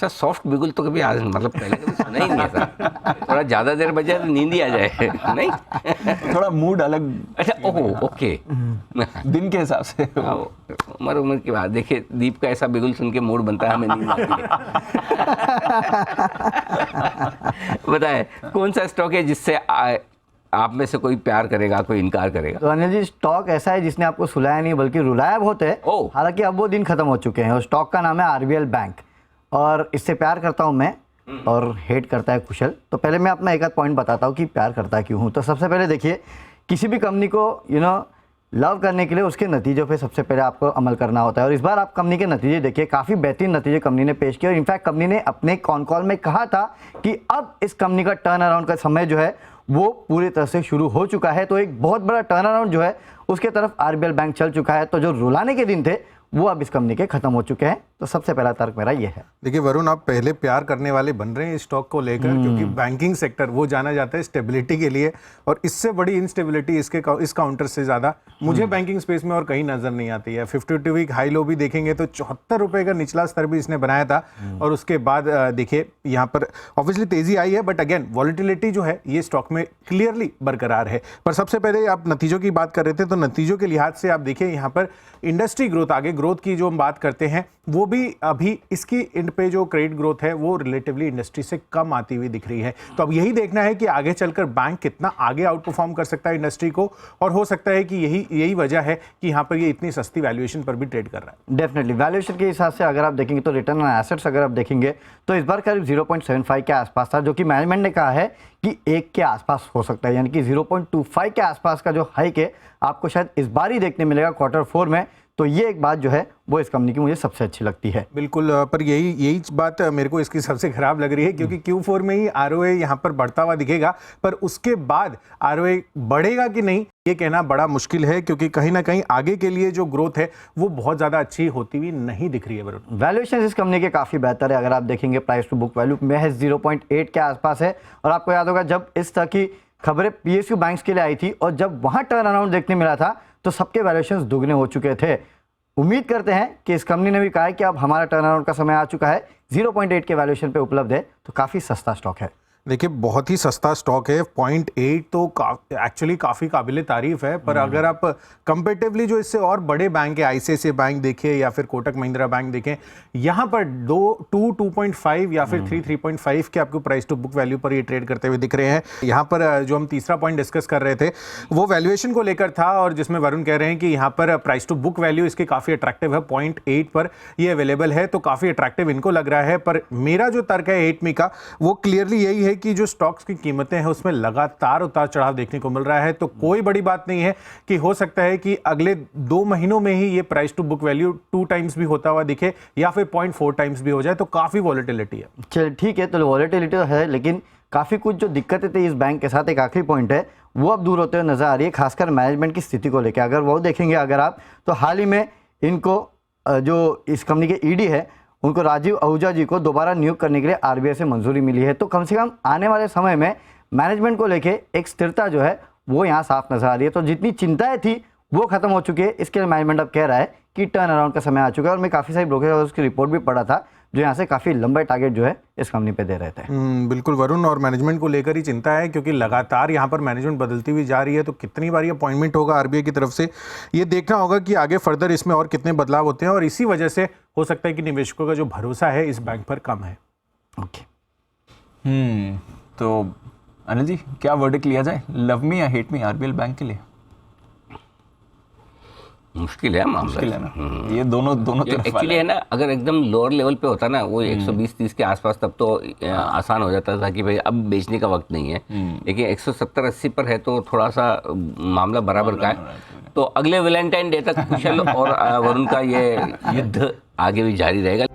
ऐसा सॉफ्ट बिगुल तो कभी आज मतलब पहले कभी सुना ही नहीं था। थोड़ा ज़्यादा देर बजे तो नींद ही आ जाए नहीं। थोड़ा मूड अलग। अच्छा, ओहो ओके, दिन के हिसाब से। उम्र उम्र की बात, देखिए दीप का ऐसा बिगुल सुन के मूड बनता है, हमें नींद आती है। बताए कौन सा स्टॉक है जिससे आप में से कोई प्यार करेगा, कोई इनकार करेगा? तो अनिल जी, स्टॉक ऐसा है जिसने आपको सुलाया नहीं बल्कि रुलाया बहुत है। हालांकि अब वो दिन खत्म हो चुके हैं। और स्टॉक का नाम है आरबीएल बैंक, और इससे प्यार करता हूं मैं और हेट करता है कुशल। तो पहले मैं अपना एक आध पॉइंट बताता हूं कि प्यार करता क्यों हूं। तो सबसे पहले देखिए, किसी भी कंपनी को लव करने के लिए उसके नतीजों पे सबसे पहले आपको अमल करना होता है। और इस बार आप कंपनी के नतीजे देखिए, काफ़ी बेहतरीन नतीजे कंपनी ने पेश किए। और इनफैक्ट कंपनी ने अपने कॉन कॉल में कहा था कि अब इस कंपनी का टर्न अराउंड का समय जो है वो पूरी तरह से शुरू हो चुका है। तो एक बहुत बड़ा टर्न अराउंड जो है उसके तरफ आरबीएल बैंक चल चुका है। तो जो रुलाने के दिन थे वो अब इस कंपनी के खत्म हो चुके हैं। तो सबसे पहला तर्क मेरा ये है। देखिए वरुण, आप पहले प्यार करने वाले बन रहे हैं इस स्टॉक को लेकर, क्योंकि बैंकिंग सेक्टर वो जाना जाता है स्टेबिलिटी के लिए, और इससे बड़ी इंस्टेबिलिटी इस काउंटर से ज़्यादा मुझे बैंकिंग स्पेस में और कहीं नजर नहीं आती है। 52 वीक हाई लो भी देखेंगे तो 74 रुपये का निचला स्तर भी इसने बनाया था, और उसके बाद देखिए यहाँ पर ऑब्वियसली तेजी आई है, बट अगेन वॉलिटिलिटी जो है ये स्टॉक में क्लियरली बरकरार है। पर सबसे पहले आप नतीजों की बात कर रहे थे, तो नतीजों के लिहाज से आप देखिए यहाँ पर इंडस्ट्री ग्रोथ, आगे ग्रोथ की जो हम बात करते हैं वो भी अभी इसकी इंड पे जो क्रेडिट ग्रोथ है वो रिलेटिवली इंडस्ट्री से कम आती हुई दिख रही है। तो अब यही देखना है कि आगे चलकर बैंक कितना आगे आउट परफॉर्म कर सकता है इंडस्ट्री को, और हो सकता है कि यही वजह है कि यहाँ पर ये इतनी सस्ती वैल्यूएशन पर भी ट्रेड कर रहा है। डेफिनेटली वैल्यूएशन के हिसाब से अगर आप देखेंगे तो रिटर्न ऑन एसेट्स अगर आप देखेंगे तो इस बार करीब 0.75 के आसपास था, जो कि मैनेजमेंट ने कहा है कि 1 के आसपास हो सकता है, यानी कि 0.25 के आसपास का जो हाइक है आपको शायद इस बार ही देखने मिलेगा Q4 में। तो ये एक बात जो है वो इस कंपनी की मुझे सबसे अच्छी लगती है। बिल्कुल, पर यही बात मेरे को इसकी सबसे खराब लग रही है, क्योंकि Q4 में ही आरओए यहाँ पर बढ़ता हुआ दिखेगा, पर उसके बाद आरओए बढ़ेगा कि नहीं ये कहना बड़ा मुश्किल है, क्योंकि कहीं ना कहीं आगे के लिए जो ग्रोथ है वो बहुत ज़्यादा अच्छी होती हुई नहीं दिख रही है। वरुण, वैल्यूएशन इस कंपनी के काफ़ी बेहतर है। अगर आप देखेंगे प्राइस टू बुक वैल्यू महज 0.8 के आसपास है। और आपको याद होगा जब इस तरह की खबरें पीएसयू बैंक्स के लिए आई थी और जब वहाँ टर्न अराउंड देखने मिला था तो सबके वैल्यूएशन दुगने हो चुके थे। उम्मीद करते हैं कि इस कंपनी ने भी कहा है कि अब हमारा टर्न अराउंड का समय आ चुका है, 0.8 के वैल्यूएशन पे उपलब्ध है, तो काफ़ी सस्ता स्टॉक है। देखिए बहुत ही सस्ता स्टॉक है, 0.8 तो एक्चुअली काफ़ी काबिल तारीफ है। पर अगर आप कंपेरेटिवली जो इससे और बड़े बैंक है, आईसीआईसीआई बैंक देखें या फिर कोटक महिंद्रा बैंक देखें, यहाँ पर 2.5 या फिर 3.5 के आपको प्राइस टू बुक वैल्यू पर ये ट्रेड करते हुए दिख रहे हैं। यहाँ पर जो हम तीसरा पॉइंट डिस्कस कर रहे थे वो वैल्यूएशन को लेकर था, और जिसमें वरुण कह रहे हैं कि यहाँ पर प्राइस टू बुक वैल्यू इसकी काफ़ी अट्रैक्टिव है, 0.8 पर ये अवेलेबल है, तो काफ़ी अट्रैक्टिव इनको लग रहा है। पर मेरा जो तर्क है 8 का वो क्लियरली यही है कि जो स्टॉक्स की कीमतें हैं उसमें लगातार उतार चढ़ाव देखने को मिल रहा है। तो कोई बड़ी बात नहीं है कि हो सकता है कि अगले 2 महीनों में ही ये price to book value 2 times भी होता हुआ दिखे या फिर 0.4 टाइम्स भी हो जाए, तो काफी वॉलेटिलिटी है। चलिए ठीक है, तो वॉलेटिलिटी तो है, लेकिन काफ़ी कुछ जो दिक्कतें थी इस बैंक के साथ, एक आखिरी पॉइंट है वो अब दूर होते हुए नजर आ रही है, खासकर मैनेजमेंट की स्थिति को लेकर। अगर वो देखेंगे अगर आप, तो हाल ही में इनको जो इस कंपनी के ईडी है उनको राजीव आहूजा जी को दोबारा नियुक्त करने के लिए आरबीआई से मंजूरी मिली है। तो कम से कम आने वाले समय में मैनेजमेंट को लेके एक स्थिरता जो है वो यहाँ साफ नजर आ रही है। तो जितनी चिंताएं थी वो खत्म हो चुकी है। इसके लिए मैनेजमेंट अब कह रहा है कि टर्न अराउंड का समय आ चुका है। और मैं काफ़ी सारी ब्रोकर हाउस की रिपोर्ट भी पढ़ा था जो यहाँ से काफ़ी लंबे टारगेट जो है इस कंपनी पे दे रहे थे। बिल्कुल वरुण, और मैनेजमेंट को लेकर ही चिंता है, क्योंकि लगातार यहाँ पर मैनेजमेंट बदलती हुई जा रही है। तो कितनी बार ये अपॉइंटमेंट होगा आरबीआई की तरफ से, ये देखना होगा कि आगे फर्दर इसमें और कितने बदलाव होते हैं, और इसी वजह से हो सकता है कि निवेशकों का जो भरोसा है इस बैंक पर कम है। ओके, तो अनिल जी क्या वर्डिक्ट लिया जाए, लव मी या हेट मी आरबीएल बैंक के लिए? मुश्किल है मामला, मुश्किल है ना, ये दोनों एक्चुअली है ना। अगर एकदम लोअर लेवल पे होता ना वो 120-30 के आसपास, तब तो आसान हो जाता था कि भाई अब बेचने का वक्त नहीं है। लेकिन 170-80 पर है तो थोड़ा सा मामला बराबर का है। तो अगले वैलेंटाइन डे तक कुशल और वरुण का ये युद्ध आगे भी जारी रहेगा।